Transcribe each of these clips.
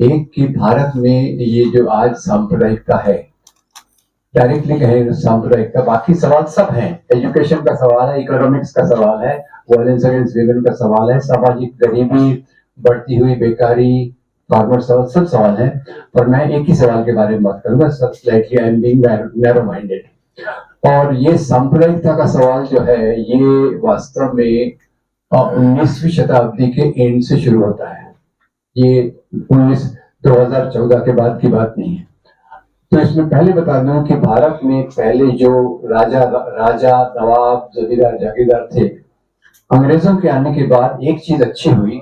एक कि भारत में ये जो आज सांप्रदायिकता है, डायरेक्टली कहें सांप्रदायिकता, बाकी सवाल सब हैं, एजुकेशन का सवाल है, इकोनॉमिक्स का सवाल है, वायलेंस अगेंस्ट विमेन का सवाल है, सामाजिक गरीबी, बढ़ती हुई बेकारी, फार्मर सवाल, सब सवाल है। पर मैं एक ही सवाल के बारे में बात करूंगा, सब slightly I am being narrow minded. और ये सांप्रदायिकता का सवाल जो है ये वास्तव में 19वीं शताब्दी के एंड से शुरू होता है। ये 2014 के बाद की बात नहीं है। तो इसमें पहले बता दूं कि भारत में पहले जो राजा नवाब जमींदार जागीरदार थे, अंग्रेजों के आने के बाद एक चीज अच्छी हुई,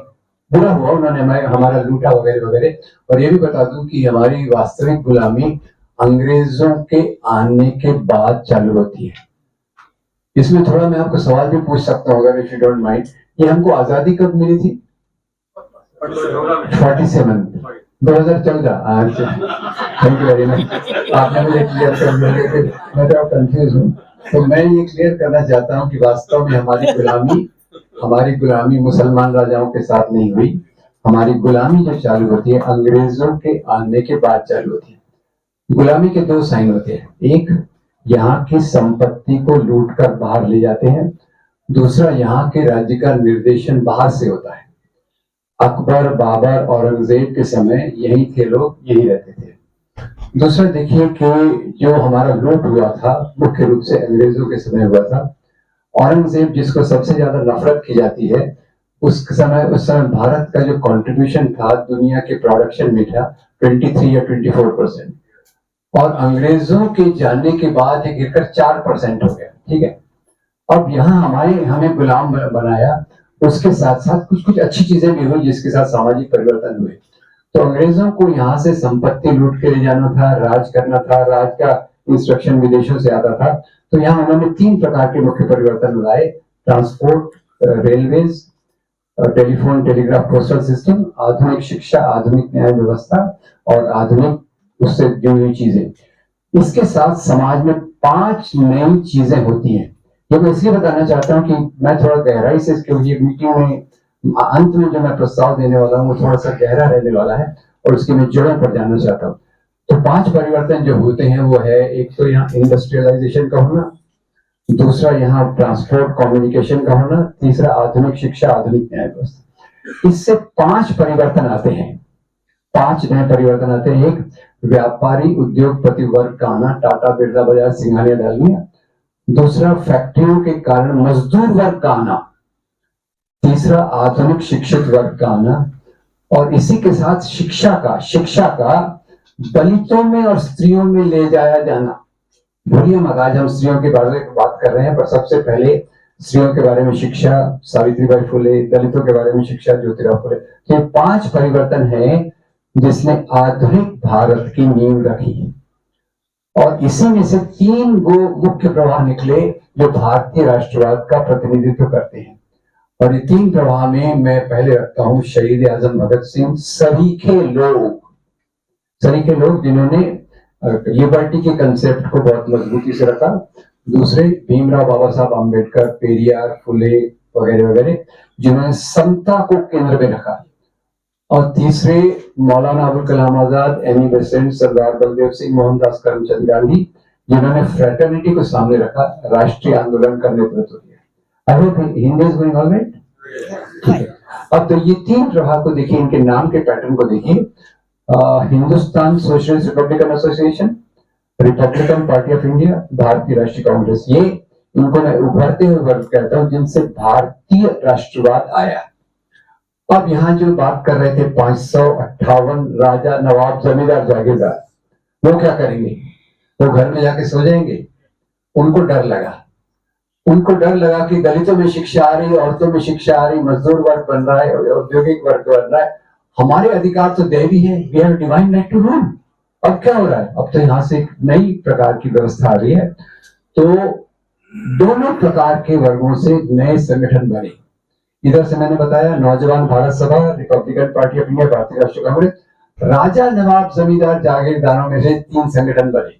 बुरा हुआ उन्होंने हमारा लूटा वगैरह वगैरह। और ये भी बता दूं कि हमारी वास्तविक गुलामी अंग्रेजों के आने के बाद चालू होती है। इसमें थोड़ा मैं आपको सवाल भी पूछ सकता हूँ अगर इफ यू डोंट माइंड। ये हमको आजादी कब मिली थी? 47 2014। थैंक यू वेरी मच, आपने मुझे क्लियर कर दिया, मैं तो कंफ्यूज हूँ। तो मैं ये क्लियर करना चाहता हूँ कि वास्तव में हमारी गुलामी मुसलमान राजाओं के साथ नहीं हुई। हमारी गुलामी जो चालू होती है अंग्रेजों के आने के बाद चालू होती है। गुलामी के दो साइन होते हैं, एक यहाँ की संपत्ति को लूट कर बाहर ले जाते हैं, दूसरा यहाँ के राज्य का निर्देशन बाहर से होता है। अकबर, बाबर, औरंगजेब के समय यही थे लोग, यही रहते थे। दूसरा देखिए कि जो हमारा लूट हुआ था मुख्य रूप से अंग्रेजों के समय हुआ था। औरंगजेब जिसको सबसे ज्यादा नफरत की जाती है, उस समय भारत का जो कंट्रीब्यूशन था दुनिया के प्रोडक्शन में था 23 या 24%, और अंग्रेजों के जाने के बाद ये गिरकर 4% हो गया। ठीक है, अब यहाँ हमें गुलाम बनाया, उसके साथ साथ कुछ अच्छी चीजें भी हुई जिसके साथ सामाजिक परिवर्तन हुए। तो अंग्रेजों को यहाँ से संपत्ति लूट के ले जाना था, राज करना था, राज का इंस्ट्रक्शन विदेशों से आता था। तो यहाँ उन्होंने 3 प्रकार के मुख्य परिवर्तन लाए, transport, railways, telephone, telegraph, postal system, आधुनिक शिक्षा, आधुनिक न्याय व्यवस्था और आधुनिक उससे जुड़ी हुई चीजें। इसके साथ समाज में 5 नई चीजें होती हैं। ये मैं इसलिए बताना चाहता हूँ कि मैं थोड़ा गहराई से, क्योंकि ये मीटिंग में अंत में जो मैं प्रस्ताव देने वाला हूँ वो थोड़ा सा गहरा रहने वाला है और उसकी मैं जड़ों पर जानना चाहता हूँ। तो 5 परिवर्तन जो होते हैं वो है, एक तो यहाँ इंडस्ट्रियलाइजेशन का होना, दूसरा यहाँ ट्रांसपोर्ट कम्युनिकेशन का होना, तीसरा आधुनिक शिक्षा, आधुनिक न्याय व्यवस्था। इससे 5 परिवर्तन आते हैं, 5 नए परिवर्तन आते हैं। एक, व्यापारी उद्योगपति वर्ग का आना, टाटा, बिरला, बजाज, सिंघानिया, डालमिया। दूसरा, फैक्ट्रियों के कारण मजदूर वर्ग का आना। तीसरा, आधुनिक शिक्षित वर्ग का आना। और इसी के साथ शिक्षा का दलितों में और स्त्रियों में ले जाया जाना। भूलिए मत, आज हम स्त्रियों के बारे में बात कर रहे हैं, पर सबसे पहले स्त्रियों के बारे में शिक्षा सावित्रीबाई फुले, दलितों के बारे में शिक्षा ज्योतिराव फुले। तो ये 5 परिवर्तन है जिसने आधुनिक भारत की नींव रखी। और इसी में से 3 मुख्य प्रवाह निकले जो भारतीय राष्ट्रवाद का प्रतिनिधित्व करते हैं। और ये 3 प्रवाह में मैं पहले रखता हूं शहीद आजम भगत सिंह, सरीखे लोग जिन्होंने लिबर्टी के कंसेप्ट को बहुत मजबूती से रखा। दूसरे, भीमराव बाबा साहब अम्बेडकर, पेरियार, फुले वगैरह वगैरह, जिन्होंने समता को केंद्र में रखा। और तीसरे, मौलाना अबुल कलाम आजाद, एनी बेसेंट, सरदार बलदेव सिंह, मोहनदास करमचंद गांधी, जिन्होंने फ्रेटर्निटी को सामने रखा, राष्ट्रीय आंदोलन का नेतृत्व किया। I hope Hindi is going all right. ठीक है, अब तो ये 3 प्रभाव को देखिए, इनके नाम के पैटर्न को देखिए। Hindustan socialist Republican association, Republican party of India, भारतीय राष्ट्रीय कांग्रेस, ये इनको मैं उभरते हुए वर्ग कहता हूं जिनसे भारतीय राष्ट्रवाद आया। अब यहाँ जो बात कर रहे थे 558 राजा, नवाब, जमींदार, जागीरदार, वो क्या करेंगे? वो घर में जाके सो जाएंगे। उनको डर लगा कि दलितों में शिक्षा आ रही है, औरतों में शिक्षा आ रही, मजदूर वर्ग बन रहा है, औद्योगिक वर्ग बन रहा है, हमारे अधिकार तो दैवी है, we have divine right to rule. अब क्या हो रहा है? अब तो यहाँ से एक नई प्रकार की व्यवस्था आ रही है। तो दोनों प्रकार के वर्गों से नए संगठन बने। इधर से मैंने बताया नौजवान भारत सभा, रिपब्लिकन पार्टी ऑफ इंडिया, भारतीय राष्ट्रीय कांग्रेस, राजा, नवाब, जमींदार, जागीरदारों में से 3 संगठन बने।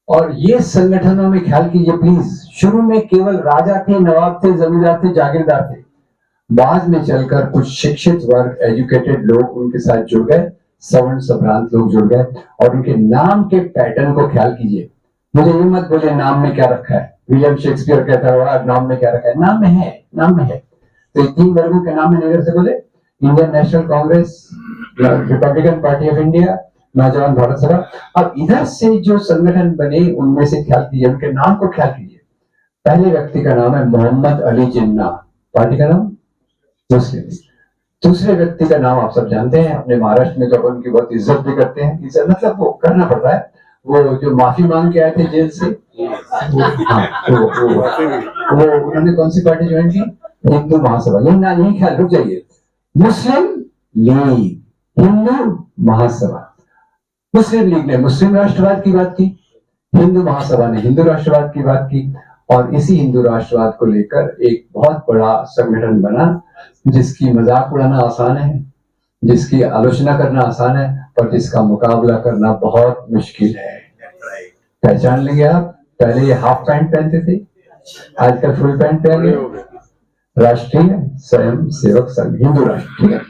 और ये संगठनों में ख्याल कीजिए प्लीज, शुरू में केवल राजा थे, नवाब थे, जमींदार थे, जागीरदार थे। बाद में चलकर कुछ शिक्षित वर्ग, एजुकेटेड लोग उनके साथ जुड़ गए, सवर्ण संभ्रांत लोग जुड़ गए और उनके नाम के पैटर्न को ख्याल कीजिए। मुझे ये मत बोले नाम में क्या रखा है, विलियम शेक्सपियर कहता है नाम में क्या रखा है, नाम में है, नाम में है। तो 3 वर्गों के नाम में से बोले, Indian national Congress, Republican party of India, नौजवान भारत सभा। अब इधर से जो संगठन बने उनमें से ख्याल कीजिए, उनके नाम को ख्याल कीजिए। पहले व्यक्ति का नाम है मोहम्मद अली जिन्ना, पार्टी का नाम मुस्लिम। दूसरे व्यक्ति का नाम आप सब जानते हैं, अपने महाराष्ट्र में तो उनकी बहुत इज्जत भी करते हैं, इज्जत मतलब वो करना पड़ता है, वो जो माफी मांग के आए थे जेल से, वो उन्होंने कौन सी पार्टी ज्वाइन की? हिंदू महासभा। यही ना, यही ख्याल, रुक जाइए, मुस्लिम लीग, हिंदू महासभा। मुस्लिम लीग ने मुस्लिम राष्ट्रवाद की बात की, हिंदू महासभा ने हिंदू राष्ट्रवाद की बात की, और इसी हिंदू राष्ट्रवाद को लेकर एक बहुत बड़ा संगठन बना जिसकी मजाक उड़ाना आसान है, जिसकी आलोचना करना आसान है, पर जिसका मुकाबला करना बहुत मुश्किल है। पहचान लेंगे आप, पहले ये हाफ पैंट पहनते थे, आजकल फुल पैंट पहन रहे। राष्ट्रीय स्वयं सेवक संघ, हिंदू राष्ट्र, ठीक है।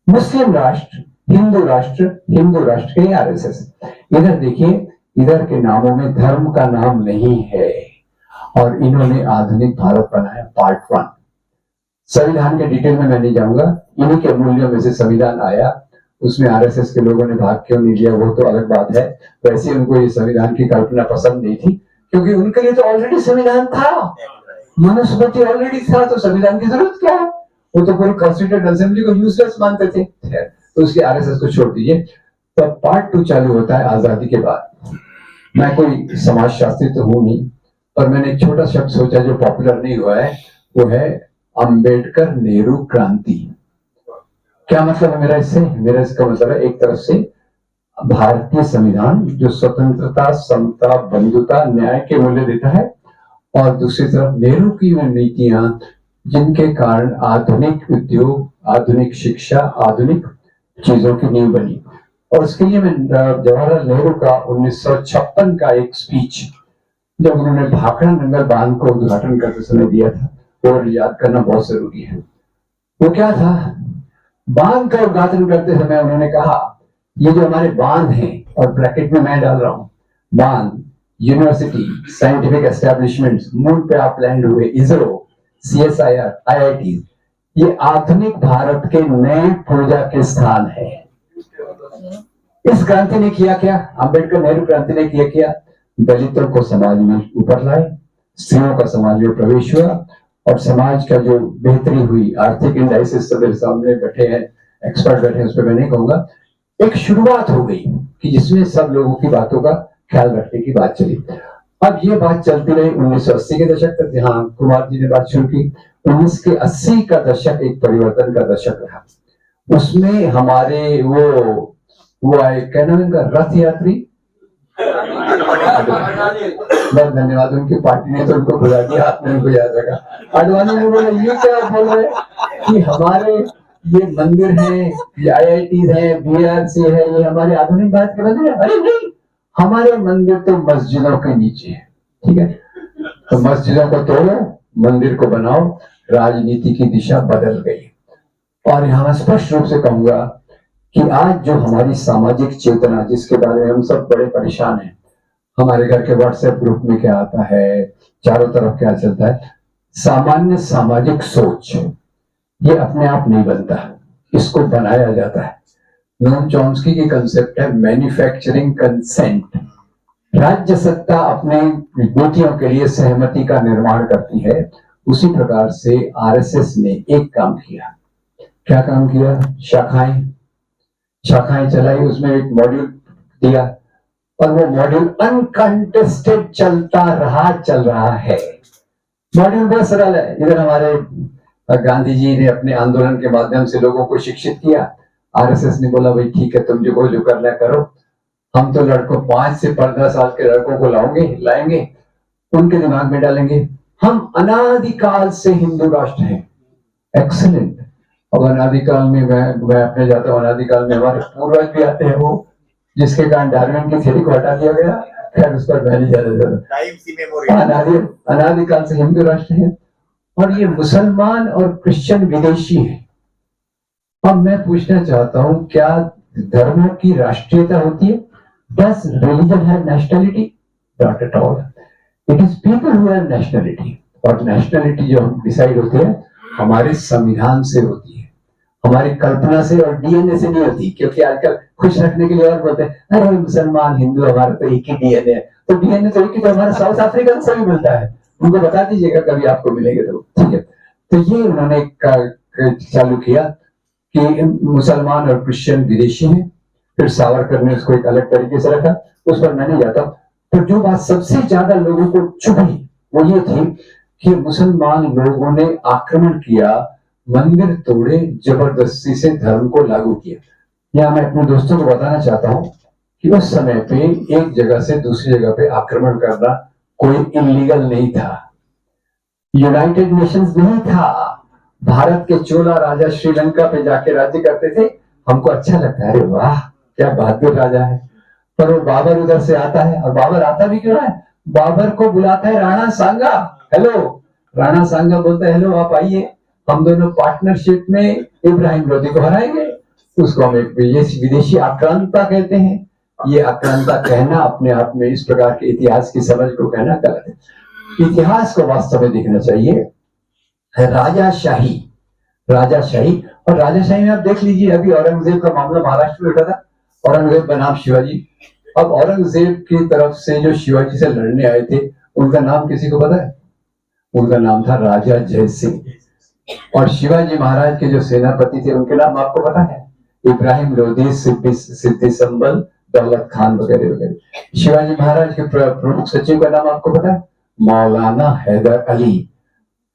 मुस्लिम राष्ट्र, हिंदू राष्ट्र, हिंदू राष्ट्र के आरएसएस। इधर देखिए, इधर के नामों में धर्म का नाम नहीं है, और इन्होंने आधुनिक भारत बनाया पार्ट 1। संविधान के डिटेल में मैं नहीं जाऊंगा, इन्हीं के मूल्यों में से संविधान आया, उसमें आरएसएस के लोगों ने भाग क्यों नहीं लिया वो तो अलग बात है। वैसे उनको ये संविधान की कल्पना पसंद नहीं थी, क्योंकि उनके लिए तो ऑलरेडी संविधान था, मनुस्मृति ऑलरेडी था, तो संविधान की जरूरत क्या है? वो तो पूरी कॉन्स्टिट्यूएंट असेंबली को यूजलेस मानते थे। तो उसके आरएसएस को छोड़ दीजिए। तो पार्ट 2 चालू होता है आजादी के बाद। मैं कोई समाजशास्त्री तो हूं नहीं, पर मैंने एक छोटा शब्द सोचा जो पॉपुलर नहीं हुआ है, वो है अंबेडकर नेहरू क्रांति। क्या मतलब है मेरा इससे? मेरा इसका मतलब है, एक तरफ से भारतीय संविधान जो स्वतंत्रता, समता, बंधुता, न्याय के मूल्य देता है, और दूसरी तरफ नेहरू की नीतियां जिनके कारण आधुनिक उद्योग, आधुनिक शिक्षा, आधुनिक चीजों की नींव बनी। और उसके लिए मैं जवाहरलाल नेहरू का 1956 का एक स्पीच, जब उन्होंने भाखड़ा नंगल बांध को उद्घाटन करते समय दिया था, वो याद करना बहुत जरूरी है। वो क्या था? बांध का उद्घाटन करते समय उन्होंने कहा, ये जो हमारे बांध हैं, और ब्रैकेट में मैं डाल रहा हूं, बांध, यूनिवर्सिटी, साइंटिफिक एस्टेब्लिशमेंट्स, मून पे आप लैंड हुए, इसरो, CSIR, IIT, ये आधुनिक भारत के नए पूजा के स्थान है। इस क्रांति ने किया क्या? अंबेडकर नेहरू क्रांति ने किया क्या? दलितों को समाज में ऊपर लाए, स्त्रियों का समाज में प्रवेश हुआ, और समाज का जो बेहतरी हुई, आर्थिक इंडाइसिस तो मेरे सामने बैठे हैं, एक्सपर्ट बैठे हैं, उस पर मैं नहीं कहूंगा, एक शुरुआत हो गई कि जिसमें सब लोगों की बातों का ख्याल रखने की बात चली। अब ये बात चलती रही 1980 के दशक तक, जहां कुमार जी ने बात शुरू की। 1980 का दशक एक परिवर्तन का दशक रहा। उसमें हमारे वो आए, क्या नाम इनका, रथ यात्री, बहुत धन्यवाद, उनकी पार्टी ने तो उनको बुला दिया, आपने उनको याद रखा। अडवाणी ने बोला, ये क्या बोल रहे कि हमारे ये मंदिर है, ये IIT है, BRC है, ये हमारे आधुनिक भारत के मंदिर है? अरे नहीं, हमारे मंदिर तो मस्जिदों के नीचे है, ठीक है। तो मस्जिदों को तोड़ो, मंदिर को बनाओ। राजनीति की दिशा बदल गई। और यहां स्पष्ट रूप से कहूंगा कि आज जो हमारी सामाजिक चेतना, जिसके बारे में हम सब बड़े परेशान हैं, हमारे घर के व्हाट्सएप ग्रुप में क्या आता है, चारों तरफ क्या चलता है, सामान्य सामाजिक सोच, ये अपने आप नहीं बनता, इसको बनाया जाता है। नोम चॉम्स्की की कंसेप्ट है मैन्युफैक्चरिंग कंसेंट। राज्य सत्ता अपने बेटियों के लिए सहमति का निर्माण करती है। उसी प्रकार से आरएसएस ने एक काम किया। क्या काम किया? शाखाएं चलाई, उसमें एक मॉड्यूल दिया, और वो मॉड्यूल अनकंटेस्टेड चल रहा है। मॉड्यूल बहुत सरल है। इधर हमारे गांधी जी ने अपने आंदोलन के माध्यम से लोगों को शिक्षित किया। आरएसएस ने बोला, भाई ठीक है, तुम जो करना करो, हम तो लड़कों 5 से 15 साल के लड़कों को लाएंगे, उनके दिमाग में डालेंगे हम अनादिकाल से हिंदू राष्ट्र हैं। एक्सीलेंट। अब अनादिकाल में मैं अपने जाता हूँ, अनादिकाल में हमारे पूर्वज भी आते हैं, वो जिसके कारण डार्विन की थ्योरी को हटा दिया गया। खैर उस पर मैं नहीं जाना। अनादिकाल से हिंदू राष्ट्र है, और ये मुसलमान और क्रिश्चियन विदेशी है। अब मैं पूछना चाहता हूं, क्या धर्मों की राष्ट्रीयता होती है? Does religion have nationality? Not at all. It is people who have nationality. और नेशनलिटी जो हम डिसाइड होती है हमारे संविधान से होती है, हमारी कल्पना से और डीएनए से नहीं होती। क्योंकि आजकल खुश रखने के लिए और बोलते हैं अरे मुसलमान हिंदू हमारा तो एक ही डीएनए है। तो डीएनए तो एक ही, तो हमारा साउथ अफ्रीका से भी मिलता है। उनको बता दीजिएगा कभी आपको मिलेंगे तो, ठीक है। तो ये उन्होंने चालू किया कि मुसलमान और क्रिश्चियन विदेशी हैं। फिर सावरकर ने उसको एक अलग तरीके से रखा, उस पर मैं नहीं जाता। तो जो बात सबसे ज्यादा लोगों को चुभी वो ये थी कि मुसलमान लोगों ने आक्रमण किया, मंदिर तोड़े, जबरदस्ती से धर्म को लागू किया। यहाँ मैं अपने दोस्तों को बताना चाहता हूँ कि उस समय पे एक जगह से दूसरी जगह पे आक्रमण करना कोई इलीगल नहीं था, यूनाइटेड नेशंस नहीं था। भारत के चोला राजा श्रीलंका पे जाके राज्य करते थे, हमको अच्छा लगता है, अरे वाह क्या बहादुर राजा है। पर वो बाबर उधर से आता है, और बाबर आता भी क्यों है, बाबर को बुलाता है राणा सांगा। हेलो, राणा सांगा बोलता है हेलो आप आइए, हम दोनों पार्टनरशिप में इब्राहिम लोदी को हराएंगे। उसको हम एक विदेशी आक्रांता कहते हैं। ये आक्रांता कहना अपने आप में इस प्रकार के इतिहास की समझ को कहना गलत है। इतिहास को वास्तव में देखना चाहिए। राजाशाही, राजाशाही, और राजाशाही में आप देख लीजिए, अभी औरंगजेब का मामला महाराष्ट्र में उठा था, औरंगजेब बनाम शिवाजी। अब औरंगजेब की तरफ से जो शिवाजी से लड़ने आए थे उनका नाम किसी को पता है? उनका नाम था राजा जय सिंह। और शिवाजी महाराज के जो सेनापति थे उनके नाम आपको पता है? इब्राहिम लोदी, सिद्दी संबल, दौलत खान वगैरह वगैरह। शिवाजी महाराज के प्रमुख सचिव का नाम आपको पता है? मौलाना हैदर अली।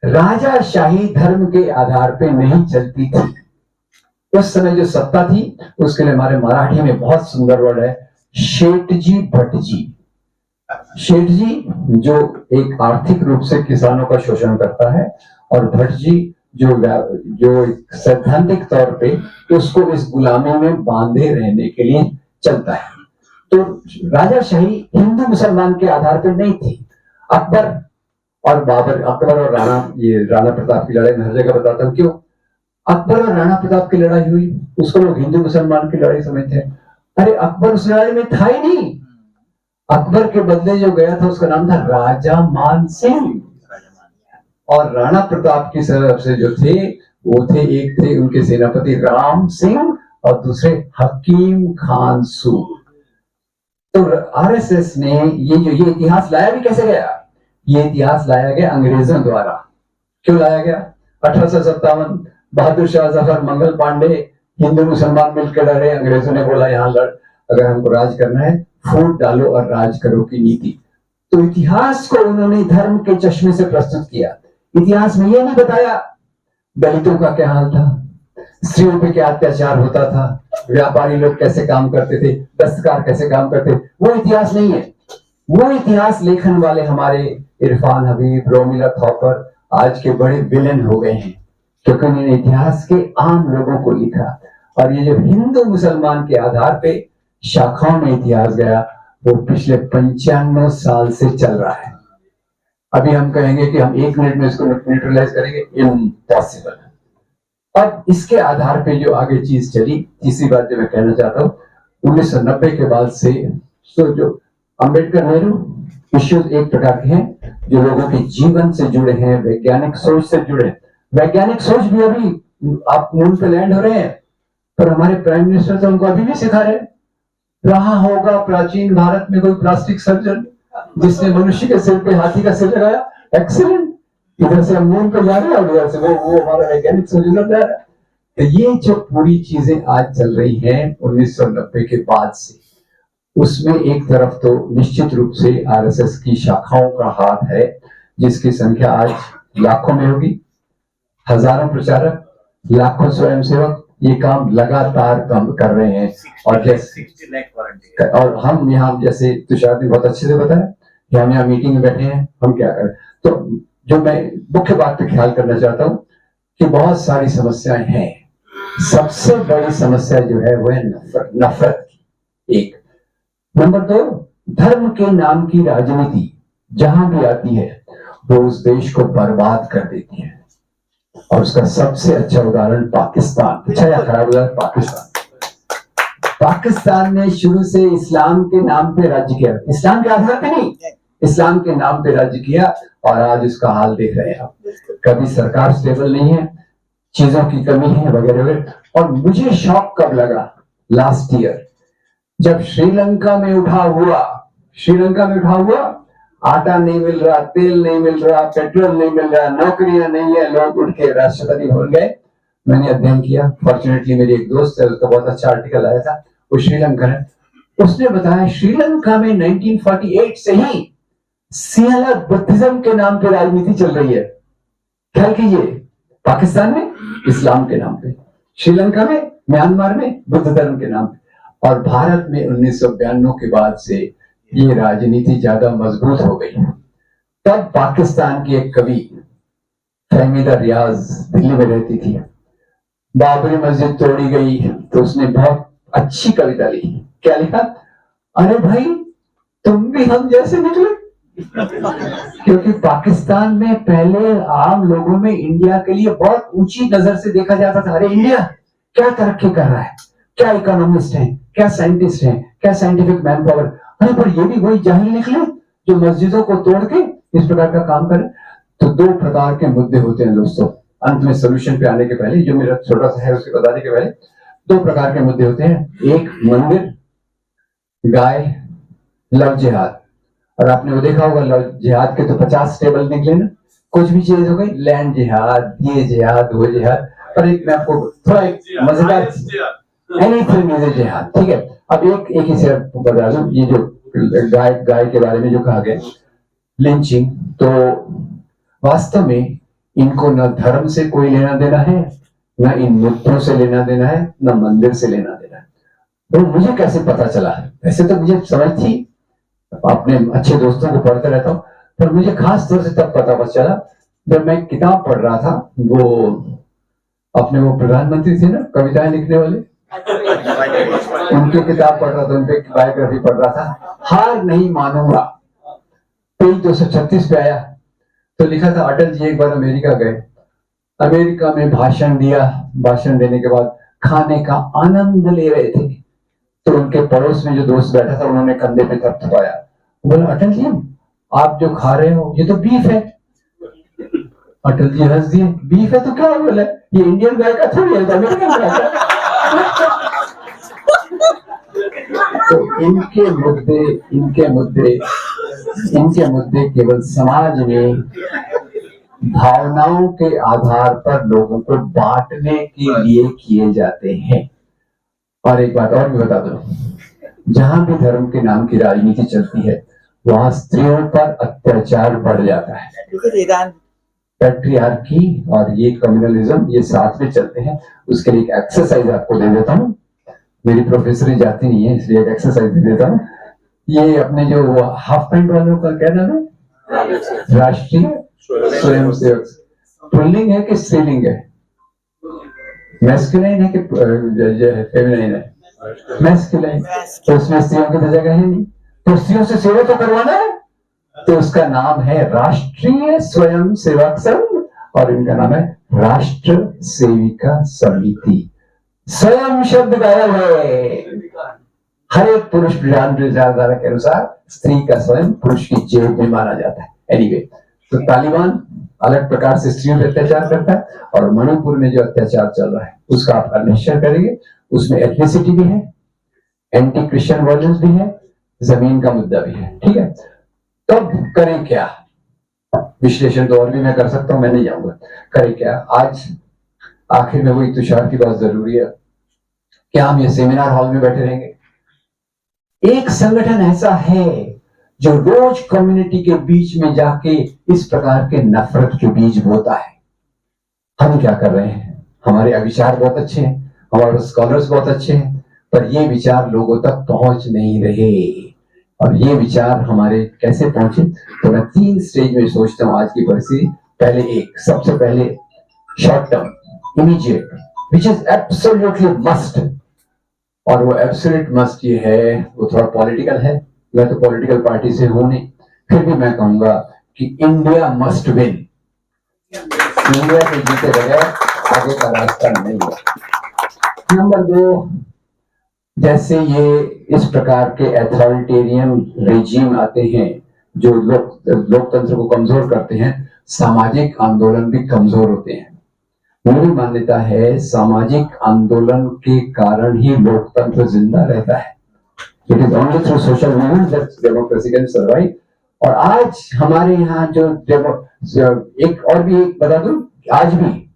राजाशाही धर्म के आधार पे नहीं चलती थी। उस समय जो सत्ता थी उसके लिए हमारे मराठी में बहुत सुंदर वर्ड है, शेठजी भटजी। शेठजी जो एक आर्थिक रूप से किसानों का शोषण करता है, और भटजी जो सैद्धांतिक तौर पे उसको इस गुलामी में बांधे रहने के लिए चलता है। तो राजाशाही हिंदू मुसलमान के आधार पर नहीं थी। अकबर और बाबर, अकबर और राणा, ये राणा प्रताप की लड़ाई में हर जगह बताता हूँ क्यों। अकबर और राणा प्रताप की लड़ाई हुई, उसको लोग हिंदू मुसलमान की लड़ाई समझते हैं। अरे अकबर उस लड़ाई में था ही नहीं। अकबर के बदले जो गया था उसका नाम था राजा मान सिंह। और राणा प्रताप की तरफ से जो थे वो थे, एक थे उनके सेनापति राम सिंह और दूसरे हकीम खान सूर। तो आरएसएस ने ये इतिहास लाया भी कैसे गया? ये इतिहास लाया गया अंग्रेजों द्वारा। क्यों लाया गया? 1857 बहादुर शाह जफर, मंगल पांडे, हिंदू मुसलमान मिलकर लड़े। अंग्रेजों ने बोला यहाँ लड़, अगर हमको राज करना है फूट डालो और राज करो की नीति। तो इतिहास को उन्होंने धर्म के चश्मे से प्रस्तुत किया। इतिहास में ये नहीं बताया दलितों का क्या हाल था, स्त्रियों पे क्या अत्याचार होता था, व्यापारी लोग कैसे काम करते थे, दस्तकार कैसे काम करते, वो इतिहास नहीं है। वो इतिहास लेखन वाले हमारे इरफान हबीब, रोमिला थॉपर आज के बड़े विलेन हो गए हैं, क्योंकि उन्होंने इतिहास के आम लोगों को लिखा। और ये जो हिंदू मुसलमान के आधार पे शाखाओं में इतिहास गया, वो पिछले 95 साल से चल रहा है। अभी हम कहेंगे कि हम 1 मिनट में इसको न्यूट्रलाइज करेंगे, इम्पॉसिबल है। अब इसके आधार पे जो आगे चीज चली, तीसरी बात जो मैं कहना चाहता हूँ, 1990 के बाद से तो जो अंबेडकर नेहरू इश्यूज एक प्रकार के हैं जो लोगों के जीवन से जुड़े हैं, वैज्ञानिक सोच से जुड़े हैं। वैज्ञानिक सोच भी अभी आप मून पे लैंड हो रहे हैं, पर हमारे प्राइम मिनिस्टर तो उनको अभी भी सिखा रहे हैं। रहा होगा प्राचीन भारत में कोई प्लास्टिक सर्जन जिसने मनुष्य के सिर पे हाथी का सिर लगाया, एक्सीलेंट। इधर से हम मून पे जा रहे हैं और उधर से वो हमारा वैज्ञानिक सोच जा रहा है। तो ये जो पूरी चीजें आज चल रही हैं 1990 के बाद से, उसमें एक तरफ तो निश्चित रूप से आरएसएस की शाखाओं का हाथ है, जिसकी संख्या आज लाखों में होगी। हजारों प्रचारक, लाखों स्वयंसेवक ये काम लगातार काम कर रहे हैं। और जैसे और हम यहाँ, जैसे तुषार ने बहुत अच्छे से बताया कि हम यहाँ मीटिंग में बैठे हैं, हम क्या करें। तो जो मैं मुख्य बात पे ख्याल करना चाहता हूँ कि बहुत सारी समस्याएं हैं। सबसे बड़ी समस्या जो है वो है नफरत की। एक नंबर 2, धर्म के नाम की राजनीति जहां भी आती है वो उस देश को बर्बाद कर देती है। और उसका सबसे अच्छा उदाहरण पाकिस्तान, अच्छा या खराब उदाहरण पाकिस्तान। पाकिस्तान ने शुरू से इस्लाम के नाम पे राज्य किया, इस्लाम के आधार पे नहीं, इस्लाम के नाम पे राज्य किया। और आज उसका हाल देख रहे हैं आप, कभी सरकार स्टेबल नहीं है, चीजों की कमी है वगैरह वगैरह। और मुझे शॉक कब लगा, लास्ट ईयर जब श्रीलंका में उठा हुआ, आटा नहीं मिल रहा, तेल नहीं मिल रहा, पेट्रोल नहीं मिल रहा, नौकरियां नहीं है, लोग उठ के राष्ट्रपति भवन गए। मैंने अध्ययन किया, फॉर्चुनेटली मेरी एक दोस्त है, उसका बहुत अच्छा आर्टिकल आया था, वो श्रीलंका है। उसने बताया श्रीलंका में 1948 से ही सियाला बुद्धिज्म के नाम पे राजनीति चल रही है। ख्याल कीजिए, पाकिस्तान में इस्लाम के नाम पे, श्रीलंका में, म्यांमार में बुद्ध धर्म के नाम पे, और भारत में 1992 के बाद से ये राजनीति ज्यादा मजबूत हो गई। तब पाकिस्तान की एक कवि फहमीदा रियाज दिल्ली में रहती थी, बाबरी मस्जिद तोड़ी गई तो उसने बहुत अच्छी कविता लिखी। क्या लिखा? अरे भाई तुम भी हम जैसे निकले। क्योंकि पाकिस्तान में पहले आम लोगों में इंडिया के लिए बहुत ऊंची नजर से देखा जाता था। अरे इंडिया क्या तरक्की कर रहा है, क्या इकोनॉमिस्ट है, क्या साइंटिस्ट है, क्या साइंटिफिक मैन पावर। अरे पर ये भी वही जाहिल निकले जो मस्जिदों को तोड़ के इस प्रकार का काम करे। तो दो प्रकार के मुद्दे होते हैं दोस्तों, अंत में सोल्यूशन पे आने के पहले, जो मेरा छोटा सा है उसके बताने के पहले, दो प्रकार के मुद्दे होते हैं। एक मंदिर, गाय, लव जिहाद। और आपने वो देखा होगा, लव जिहाद के तो 50 टेबल निकले ना, कुछ भी चीज हो गई, लैंड जिहाद, ये जिहाद, वो जिहाद। पर एक मैं आपको थोड़ा एक मजेदार, एनीथिंग इज अ जिहाद, ठीक है। अब एक ही से बता दूं, ये जो गाय के बारे में जो कहा गया, लिंचिंग, तो वास्तव में इनको न धर्म से कोई लेना देना है, न इन मुद्दों से लेना देना है, न मंदिर से लेना देना है। तो मुझे कैसे पता चला? वैसे तो मुझे समझ थी, अपने अच्छे दोस्तों को पढ़ते रहता हूँ, पर मुझे खास तौर से तब पता चला जब मैं किताब पढ़ रहा था। वो अपने वो प्रधानमंत्री थे ना, कविताएं लिखने वाले, उनकी किताब पढ़ रहा था, उनकी बायोग्राफी पढ़ रहा था। हार नहीं मानूंगा, पेज 236 पे आया, तो लिखा था अटल जी एक बार अमेरिका गए, अमेरिका में भाषण दिया, भाषण देने के बाद खाने का आनंद ले रहे थे, तो उनके पड़ोस में जो दोस्त बैठा था उन्होंने कंधे पे थपथपाया, बोला अटल जी आप जो खा रहे हो ये तो बीफ है। अटल जी हंस दिए, बीफ है तो क्या बोला, ये इंडियन गाय का थोड़ी है, तो अमेरिकन गाय का। तो इनके मुद्दे केवल समाज में भावनाओं के आधार पर लोगों को बांटने के लिए किए जाते हैं। और एक बात और भी बता दो, जहां भी धर्म के नाम की राजनीति चलती है वहां स्त्रियों पर अत्याचार बढ़ जाता है। पैट्रियार्की और ये कम्युनलिज्म ये साथ में चलते हैं। उसके लिए एक एक्सरसाइज आपको दे देता हूँ, मेरी प्रोफेसर जाती नहीं है इसलिए एक एक्सरसाइज दे देता हूँ। ये अपने जो हाफ पैंट वालों का क्या नाम है, राष्ट्रीय स्वयंसेवक, पुल्लिंग है कि स्त्रीलिंग है, मैस्कुलाइन है कि फेमिनाइन है? मैस्कुलाइन। तो उसमें स्त्रियों की तो जगह है नहीं, तो स्त्रियों से सेवा तो करवाना है, तो उसका नाम है राष्ट्रीय स्वयं सेवक संघ और इनका नाम है राष्ट्र सेविका समिति। स्वयं शब्द गायब है। हर एक पुरुष विचारधारा के अनुसार स्त्री का स्वयं पुरुष की जेब में माना जाता है। एनीवे, तो तालिबान अलग प्रकार से स्त्रियों पर अत्याचार करता है, और मणिपुर में जो अत्याचार चल रहा है उसका आप अन्वेषण करेंगे, उसमें एथनिसिटी भी है, एंटी क्रिश्चियन वायलेंस भी है, जमीन का मुद्दा भी है, ठीक है। तब करें क्या? विश्लेषण तो और भी मैं कर सकता हूं, मैं नहीं जाऊंगा। करें क्या? आज आखिर में वही तुषार की बात जरूरी है, क्या हम ये सेमिनार हॉल में बैठे रहेंगे? एक संगठन ऐसा है जो रोज कम्युनिटी के बीच में जाके इस प्रकार के नफरत के बीज बोता है। हम क्या कर रहे हैं? हमारे विचार बहुत अच्छे हैं, हमारे स्कॉलर्स बहुत अच्छे हैं, पर ये विचार लोगों तक पहुंच नहीं रहे। और ये विचार हमारे कैसे पहुंचे? तो मैं 3 स्टेज में सोचता हूं आज की परिस्थिति। पहले सबसे पहले short term, immediate, which is absolutely must. और वो एब्सोल्यूट मस्ट ये है, वो थोड़ा पॉलिटिकल है, मैं तो पॉलिटिकल पार्टी से हूं नहीं, फिर भी मैं कहूंगा कि इंडिया मस्ट विन। इंडिया के जीते बगैर आगे का रास्ता नहीं है। नंबर 2, जैसे ये इस प्रकार के अथॉरिटेरियन रेजिम आते हैं जो लोकतंत्र को कमजोर करते हैं, सामाजिक आंदोलन भी कमजोर होते हैं। मेरी मान्यता है सामाजिक आंदोलन के कारण ही लोकतंत्र जिंदा रहता है। It is only through social movement that democracy can survive. और आज हमारे यहाँ जो एक और भी एक बता दूं, आज भी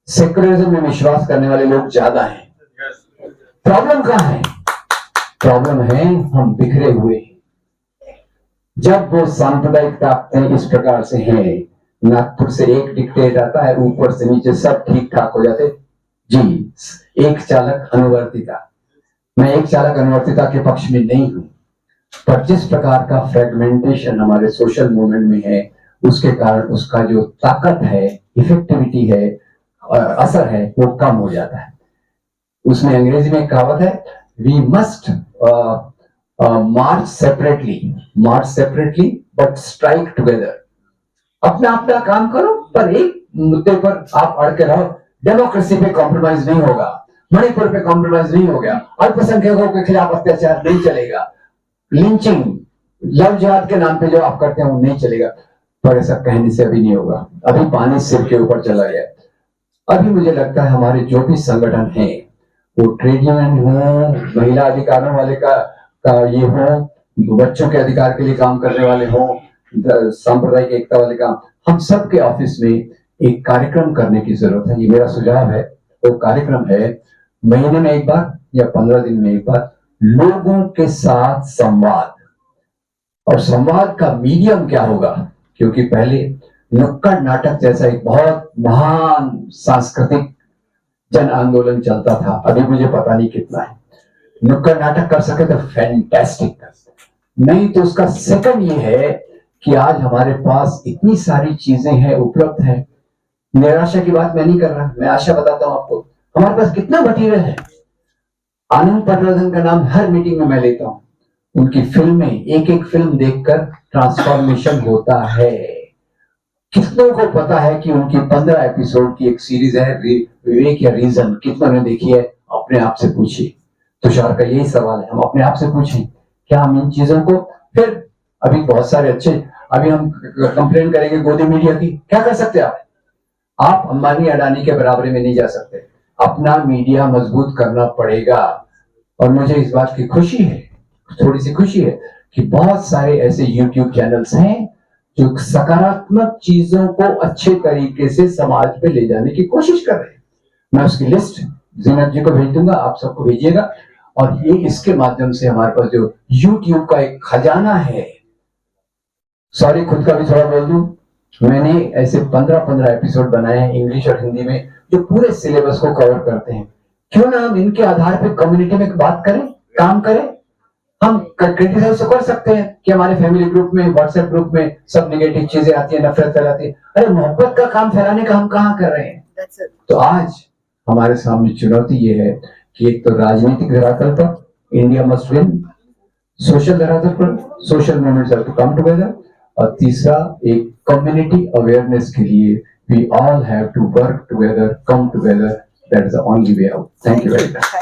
सेकुलरिज्म में विश्वास करने वाले लोग ज्यादा हैं। प्रॉब्लम कहां है? प्रॉब्लम है हम बिखरे हुए हैं। जब वो सांप्रदायिक ताकतें इस प्रकार से हैं, नागपुर से एक डिक्टेट आता है, ऊपर से नीचे सब ठीक ठाक हो जाते जी। एक चालक अनुवर्तिता, मैं एक चालक अनुवर्तिता के पक्ष में नहीं हूं, पर जिस प्रकार का फ्रेगमेंटेशन हमारे सोशल मूवमेंट में है, उसके कारण उसका जो ताकत है, इफेक्टिविटी है, असर है, वो कम हो जाता है। उसमें अंग्रेजी में कहावत है, we must march separately but strike together. अपना अपना काम करो, पर एक मुद्दे पर आप अड़के रहो। डेमोक्रेसी पे कॉम्प्रोमाइज नहीं होगा, मणिपुर पे कॉम्प्रोमाइज नहीं हो गया, अल्पसंख्यकों के खिलाफ अत्याचार नहीं चलेगा, लिंचिंग, लव जिहाद के नाम पे जो आप करते हैं वो नहीं चलेगा। पर ऐसा कहने से अभी नहीं होगा, अभी पानी सिर के ऊपर चला गया। अभी मुझे लगता है हमारे जो भी संगठन हैं, वो ट्रेड यूनियन हो, महिला अधिकारों वाले का ये हो, बच्चों के अधिकार के लिए काम करने वाले हो, सांप्रदायिक एकता वाले काम, हम सब के ऑफिस में एक कार्यक्रम करने की जरूरत है। ये मेरा सुझाव है। वो कार्यक्रम है महीने में एक बार या 15 दिन में एक बार लोगों के साथ संवाद। और संवाद का मीडियम क्या होगा? क्योंकि पहले नुक्कड़ नाटक जैसा एक बहुत महान सांस्कृतिक जन आंदोलन चलता था, अभी मुझे पता नहीं कितना है। नुक्कड़ नाटक कर सके तो फैंटास्टिक, नहीं तो उसका सेकंड ये है कि आज हमारे पास इतनी सारी चीजें हैं, उपलब्ध हैं। निराशा की बात मैं नहीं कर रहा, मैं आशा बताता हूं आपको। हमारे पास कितना मटीरियल है। आनंद पटवर्धन का नाम हर मीटिंग में मैं लेता हूं। उनकी फिल्में, एक एक फिल्म देखकर ट्रांसफॉर्मेशन होता है। कितनों को पता है कि उनकी 15 एपिसोड की एक सीरीज है विवेक या रीजन? कितनों ने देखी है? अपने आप से पूछिए। तुषार का यही सवाल है, हम अपने आप से पूछें क्या हम इन चीजों को, फिर अभी बहुत सारे अच्छे, अभी हम कंप्लेन करेंगे गोदी मीडिया की, क्या कर सकते हैं आप अंबानी अडानी के बराबरी में नहीं जा सकते। अपना मीडिया मजबूत करना पड़ेगा। और मुझे इस बात की खुशी है, थोड़ी सी खुशी है, कि बहुत सारे ऐसे यूट्यूब चैनल्स हैं जो सकारात्मक चीजों को अच्छे तरीके से समाज पे ले जाने की कोशिश कर रहे हैं। मैं उसकी लिस्ट जीनत जी को भेज दूंगा, आप सबको भेजिएगा। और ये इसके माध्यम से हमारे पास जो यूट्यूब का एक खजाना है, सॉरी खुद का भी थोड़ा बोल दूं, मैंने ऐसे 15 एपिसोड बनाए हैं इंग्लिश और हिंदी में, जो पूरे सिलेबस को कवर करते हैं। क्यों ना हम इनके आधार पे कम्युनिटी में बात करें, काम करें। हम क्रिटिसाइज तो कर सकते हैं कि हमारे फैमिली ग्रुप में, व्हाट्सएप ग्रुप में सब नेगेटिव चीजें आती है, नफरत फैलाती है। अरे मोहब्बत का काम फैलाने का हम कहां कर रहे हैं? तो आज हमारे सामने चुनौती ये है कि एक तो राजनीतिक धरातल पर इंडिया मस्ट विन, सोशल धरातल पर social movements have to come together, और तीसरा एक कम्युनिटी अवेयरनेस के लिए we all have to work together, come together. That is the only way out. Thank you very much.